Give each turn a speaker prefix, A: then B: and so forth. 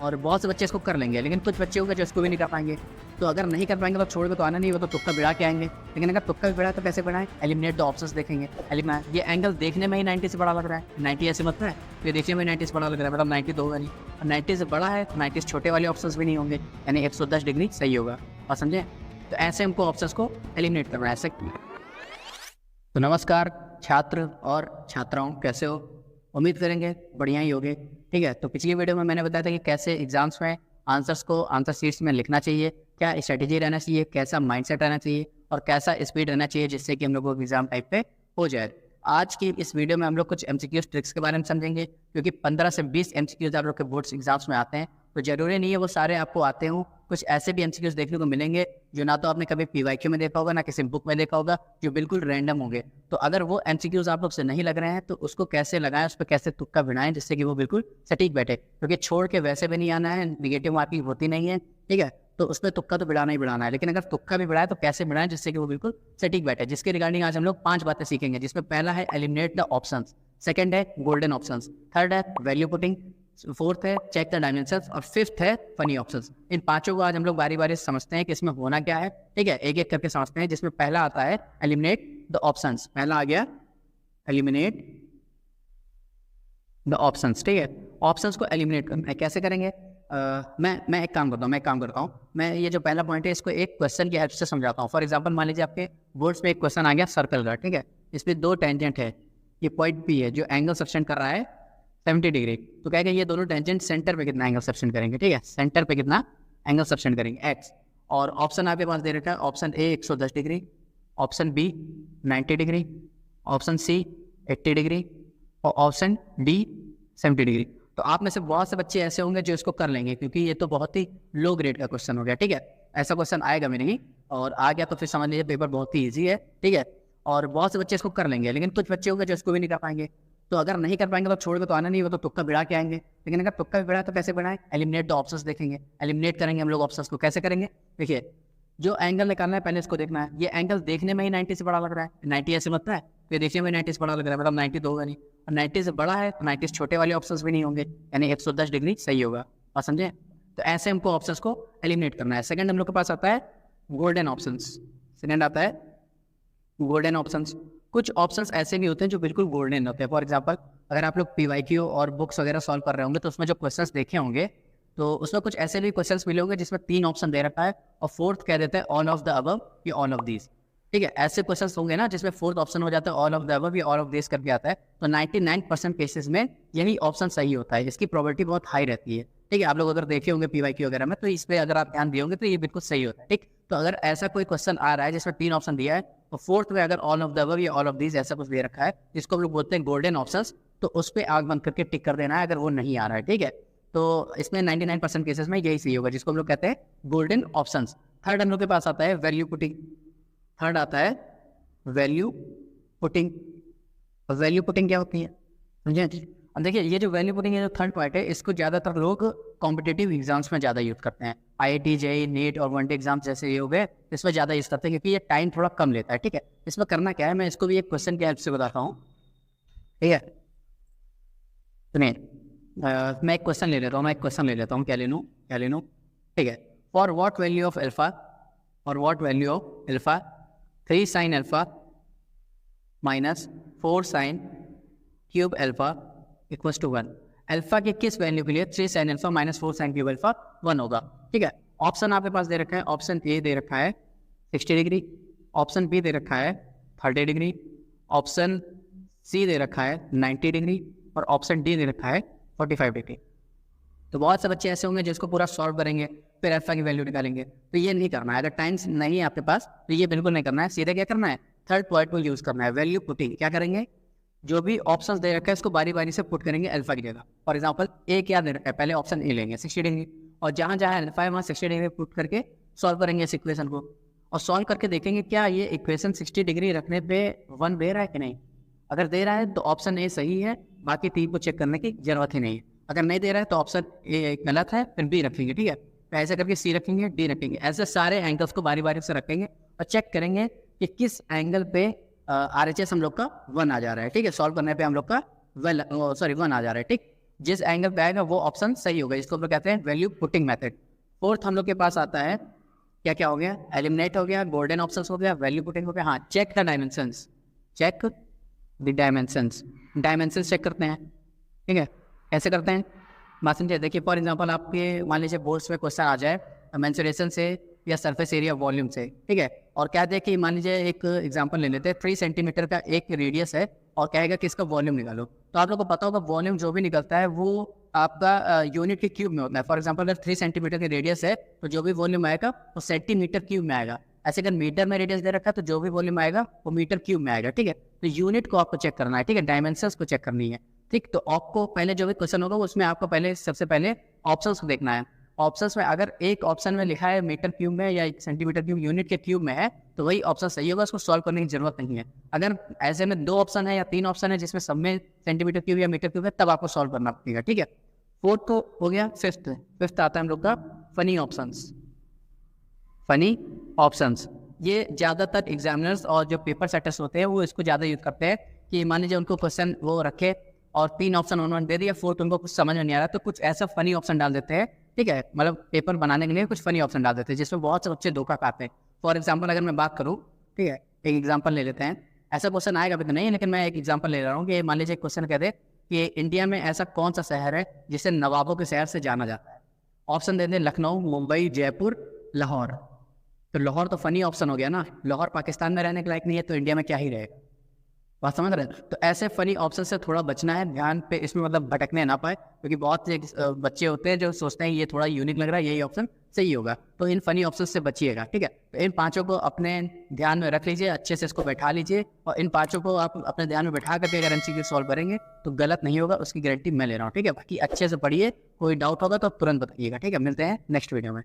A: और बहुत से बच्चे इसको कर लेंगे, लेकिन कुछ बच्चे होंगे जो इसको भी नहीं कर पाएंगे। तो अगर नहीं कर पाएंगे तो छोड़ के तो आना नहीं, वो तो तुक्का बिड़ा के आएंगे। लेकिन अगर तुक्का भी बिड़ा तो कैसे बिड़ाएं? एलिमिनेट द ऑप्शंस देखेंगे। एलिमिनेट, ये एंगल देखने में ही 90 से बड़ा लग रहा है, 90 ऐसे मत है, तो ये देखने में 90 से बड़ा लग रहा है, मतलब 90 तो होगा नहीं। और 90 से बड़ा है तो 90 छोटे वाले ऑप्शंस भी नहीं होंगे, यानी 110 डिग्री सही होगा। और समझे? तो ऐसे हमको ऑप्शंस को एलिमिनेट करना है, ऐसे। तो नमस्कार छात्र और छात्राओं, कैसे हो? उम्मीद करेंगे बढ़िया ही होगे। ठीक है, तो पिछली वीडियो में मैंने बताया था कि कैसे एग्जाम्स में आंसर्स को आंसर शीट्स में लिखना चाहिए, क्या स्ट्रेटेजी रहना चाहिए, कैसा माइंडसेट रहना चाहिए और कैसा स्पीड रहना चाहिए, जिससे कि हम लोगों को एग्जाम टाइप पे हो जाए। आज की इस वीडियो में हम लोग कुछ एमसीक्यूज ट्रिक्स के बारे में समझेंगे, क्योंकि 15 से 20 एमसीक्यूज आप लोग के बोर्ड्स एग्जाम्स में आते हैं, तो जरूरी नहीं है वो सारे आपको आते हों। कुछ ऐसे भी एमसीक्यूज देखने को मिलेंगे जो ना तो आपने कभी पीवाईक्यू में देखा होगा, ना किसी बुक में देखा होगा, जो बिल्कुल रैंडम होंगे। तो अगर वो एमसीक्यूज आप लोग से नहीं लग रहे हैं तो उसको कैसे लगाएं, उस पर कैसे तुक्का भिड़ाएं जिससे कि वो बिल्कुल सटीक बैठे, क्योंकि छोड़ के वैसे भी नहीं आना है, निगेटिव मार्किंग होती नहीं है। ठीक है, तो उस पर तुक्का तो बिड़ाना ही बिड़ाना है, लेकिन अगर तुक्का भी बिड़ाए तो कैसे बिड़ाएं जिससे कि वो बिल्कुल सटीक बैठे। जिसके रिगार्डिंग आज हम लोग 5 बातें सीखेंगे, जिसमें पहला है एलिमिनेट द ऑप्शंस, सेकंड है गोल्डन ऑप्शंस, थर्ड है वैल्यू पुटिंग, फोर्थ है चेक द डायमेंशंस और फिफ्थ है फनी ऑप्शंस। इन पांचों को आज हम लोग बारी बारी समझते हैं कि इसमें होना क्या है। ठीक है, एक एक करके समझते हैं। जिसमें पहला आता है एलिमिनेट द ऑप्शंस। पहला आ गया एलिमिनेट द ऑप्शंस। ठीक है, ऑप्शंस को एलिमिनेट करना है, कैसे करेंगे? मैं एक काम करता हूँ। मैं ये जो पहला पॉइंट है इसको एक क्वेश्चन की हेल्प से समझाता हूँ। फॉर एग्जांपल, मान लीजिए आपके बोर्ड्स में एक क्वेश्चन आ गया सर्कल का। ठीक है, इसमें 2 टेंजेंट है, ये पॉइंट पी है जो एंगल सब्टेंड कर रहा है 70 डिग्री। तो कहेगा ये दोनों टेंजेंट सेंटर पे कितना एंगल सब्टेंड करेंगे। ठीक है, सेंटर पे कितना एंगल सब्टेंड करेंगे, एक्स। और ऑप्शन आपके पास दे रखा है, option A 110 degree, option B 90 degree, option C 80 degree और ऑप्शन डी 70 डिग्री। तो आप में से बहुत से बच्चे ऐसे होंगे जो इसको कर लेंगे, क्योंकि ये तो बहुत ही लो ग्रेड का क्वेश्चन हो गया। ठीक है, ऐसा क्वेश्चन आएगा भी नहीं, और आ गया तो फिर समझ लीजिए पेपर बहुत ही ईजी है। ठीक है, और बहुत से बच्चे इसको कर लेंगे, लेकिन कुछ बच्चे होंगे जो इसको भी नहीं कर पाएंगे। तो अगर नहीं कर पाएंगे तो छोड़ के तो आना नहीं, वो तो तुक्का बिड़ा के आएंगे। लेकिन अगर तुक्का भी बिड़ा तो कैसे बिड़ाएं? एलिमिनेट द ऑप्शंस देखेंगे। एलिमिनेट करेंगे हम लोग ऑप्शंस को, कैसे करेंगे? देखिए, जो एंगल निकालना है पहले इसको देखना है। ये एंगल देखने में ही 90 से बड़ा लग रहा है, 90 ऐसे लगता है, फिर देखने में 90 से बड़ा लग रहा है, मतलब 90 तो होगा नहीं। और 90 से बड़ा है तो 90 छोटे वाले ऑप्शंस भी नहीं होंगे, यानी 110 डिग्री सही होगा। और समझे? तो ऐसे हमको ऑप्शंस को एलिमिनेट करना है। सेकंड हम लोग के पास आता है गोल्डन ऑप्शंस। सेकंड आता है गोल्डन ऑप्शंस। कुछ ऑप्शंस ऐसे भी होते हैं जो बिल्कुल गोल्डन होते हैं। फॉर एग्जांपल, अगर आप लोग पीवाईक्यू और बुक्स वगैरह सॉल्व कर रहे होंगे तो उसमें जो क्वेश्चंस देखे होंगे, तो उसमें कुछ ऐसे भी क्वेश्चंस मिले होंगे जिसमें 3 ऑप्शन दे रखा है और फोर्थ कह देते हैं ऑल ऑफ द अबव या ऑल ऑफ दीज। ठीक है, ऐसे क्वेश्चंस होंगे ना जिसमें फोर्थ ऑप्शन हो जाता है ऑल ऑफ द अबव या ऑल ऑफ दिस करके आता है, तो 99% केसेस में यही ऑप्शन सही होता है। इसकी प्रोबेबिलिटी बहुत हाई रहती है। ठीक है, आप लोग अगर देखे होंगे पीवाईक्यू वगैरह में, तो इस पर अगर आप ध्यान दिए होंगे तो ये बिल्कुल सही होता है। ठीक, तो अगर ऐसा कोई क्वेश्चन आ रहा है जिसमें 3 ऑप्शन दिया है, तो फोर्थ में अगर ऑल ऑफ द अबव या ऑल ऑफ दीज ऐसा कुछ दे रखा है जिसको हम लोग बोलते हैं गोल्डन ऑप्शंस, तो उस पर आग बंद करके टिक कर देना है अगर वो नहीं आ रहा है। ठीक है, तो इसमें 99% केसेस में यही सही होगा, जिसको हम लोग कहते हैं गोल्डन ऑप्शंस। थर्ड हम लोग के पास आता है वैल्यू पुटिंग। थर्ड आता है वैल्यू पुटिंग। वैल्यू पुटिंग क्या होती है, समझे? अब देखिए, ये जो वैल्यू पुटिंग है, जो थर्ड पॉइंट है, इसको ज़्यादातर लोग कॉम्पिटेटिव एग्जाम्स में ज़्यादा यूज़ करते हैं। IIT, JEE, नीट और वनडे एग्जाम जैसे ये हो गए, इसमें ज़्यादा यूज़ करते हैं क्योंकि ये टाइम थोड़ा कम लेता है। ठीक है, इसमें करना क्या है, मैं इसको भी एक क्वेश्चन की हेल्प से बताता हूँ। ठीक है, सुनिए, मैं एक क्वेश्चन ले लेता हूँ। क्या ले लूँ? ठीक है, for what value of alpha, 3 sin alpha minus 4 sin cube alpha equals to 1। Alpha के किस वैल्यू के लिए 3 sin alpha minus 4 sin cube alpha 1 होगा? ठीक है, ऑप्शन आपके पास दे रखा है। ऑप्शन ए दे रखा है 60 डिग्री, ऑप्शन बी दे रखा है 30 डिग्री, ऑप्शन सी दे रखा है 90 डिग्री और ऑप्शन डी दे रखा है 45 डिग्री। तो बहुत से बच्चे ऐसे होंगे जिसको पूरा सॉल्व करेंगे फिर अल्फा की वैल्यू निकालेंगे, तो ये नहीं करना है। अगर टाइम नहीं है आपके पास तो ये बिल्कुल नहीं करना है। सीधे क्या करना है, थर्ड पॉइंट को यूज करना है, वैल्यू पुटिंग। क्या करेंगे, जो भी ऑप्शंस दे रखा है इसको बारी बारी से पुट करेंगे अल्फा की जगह। फॉर एग्जांपल, ए क्या दे रखा है, पहले ऑप्शन ए लेंगे 60 डिग्री, और जहाँ जहाँ अल्फा है वहाँ 60 डिग्री पुट करके सॉल्व करेंगे इस इक्वेशन को, और सॉल्व करके देखेंगे क्या ये इक्वेशन 60 डिग्री रखने पे 1 दे रहा है कि नहीं। अगर दे रहा है तो ऑप्शन ए सही है, बाकी 3 को चेक करने की जरूरत ही नहीं है। अगर नहीं दे रहा है तो ऑप्शन ए गलत है, फिर बी रखेंगे। ठीक है, तो ऐसे करके सी रखेंगे, डी रखेंगे, ऐसे सारे एंगल्स को बारी बारी से रखेंगे और चेक करेंगे कि किस एंगल पे RHS हम लोग का 1 आ जा रहा है। ठीक है, सॉल्व करने पे हम लोग का 1 आ जा रहा है। ठीक, जिस एंगल पे आएगा वो ऑप्शन सही होगा, जिसको हम लोग कहते हैं वैल्यू पुटिंग मेथड। फोर्थ हम लोग के पास आता है, क्या क्या हो गया, एलिमिनेट हो गया, गोल्डन ऑप्शन हो गया, वैल्यू पुटिंग हो गया। हाँ, check the dimensions, check the dimensions, dimensions check करते हैं, ठीक है। कैसे करते हैं बात समझिए। देखिए फॉर एग्जांपल आपके मान लीजिए बोर्ड्स में क्वेश्चन आ जाए मेंसुरेशन से या सरफेस एरिया वॉल्यूम से, ठीक है। और क्या देखिए मान लीजिए एक एग्जांपल ले लेते हैं, 3 सेंटीमीटर का एक रेडियस है और कहेगा कि इसका वॉल्यूम निकालो। तो आप लोग को पता होगा वॉल्यूम जो भी निकलता है वो आपका यूनिट के क्यूब में होता है। फॉर एग्जांपल अगर 3 सेंटीमीटर की रेडियस है तो जो भी वॉल्यूम आएगा वो सेंटीमीटर क्यूब में आएगा। ऐसे अगर मीटर में रेडियस दे रखा है तो जो भी वॉल्यूम आएगा वो मीटर क्यूब में आएगा, ठीक है। तो यूनिट को आपको चेक करना है, ठीक है, डायमेंशंस को चेक करनी है, ठीक। तो आपको पहले जो भी क्वेश्चन होगा उसमें आपको पहले सबसे पहले ऑप्शंस को देखना है। ऑप्शंस में अगर एक ऑप्शन में लिखा है मीटर क्यूब में या सेंटीमीटर क्यूब यूनिट के क्यूब में है तो वही ऑप्शन सही होगा, उसको सॉल्व करने की जरूरत नहीं है। अगर ऐसे में 2 ऑप्शन है या 3 ऑप्शन है जिसमें सब में सेंटीमीटर क्यूब या मीटर क्यूब है तब आपको सॉल्व करना पड़ेगा, ठीक है। फोर्थ तो हो गया। फिफ्थ आता है हम लोग का फनी ऑप्शंस। फनी ऑप्शंस ये ज़्यादातर एग्जामिनर्स और जो पेपर सेटर्स होते हैं वो इसको ज़्यादा यूज करते हैं कि मान लीजिए उनको क्वेश्चन वो रखे और 3 ऑप्शन उन्होंने दे दिया, फोर्थ उनको कुछ समझ में नहीं आ रहा तो कुछ ऐसा फनी ऑप्शन डाल देते हैं, ठीक है। मतलब पेपर बनाने के लिए कुछ फनी ऑप्शन डाल देते हैं जिसमें बहुत से बच्चे धोखा खाते हैं। फॉर एग्जाम्पल अगर मैं बात करूँ, ठीक है, एक एग्जाम्पल ले लेते हैं। ऐसा क्वेश्चन आएगा भी तो नहीं, लेकिन मैं एक एग्जाम्पल ले रहा हूँ कि मान लीजिए क्वेश्चन कह दे कि इंडिया में ऐसा कौन सा शहर है जिसे नवाबों के शहर से जाना जाता है। ऑप्शन दे दें लखनऊ, मुंबई, जयपुर, लाहौर। तो लाहौर तो फनी ऑप्शन हो गया ना, लाहौर पाकिस्तान में रहने के लायक नहीं है तो इंडिया में क्या ही रहेगा, बात समझ रहे हैं। तो ऐसे फनी ऑप्शन से थोड़ा बचना है, ध्यान पे इसमें मतलब भटकने ना पाए, क्योंकि बहुत से बच्चे होते हैं जो सोचते हैं ये थोड़ा यूनिक लग रहा है यही ऑप्शन सही होगा, तो इन फनी ऑप्शन से बचिएगा, ठीक है। तो इन 5 को अपने ध्यान में रख लीजिए, अच्छे से इसको बैठा लीजिए और इन 5 को आप अपने ध्यान में बैठा करके अगर एमसीक्यू सॉल्व करेंगे तो गलत नहीं होगा, उसकी गारंटी मैं ले रहा हूँ, ठीक है। बाकी अच्छे से पढ़िए, कोई डाउट होगा तो तुरंत बताइएगा, ठीक है। मिलते हैं नेक्स्ट वीडियो में।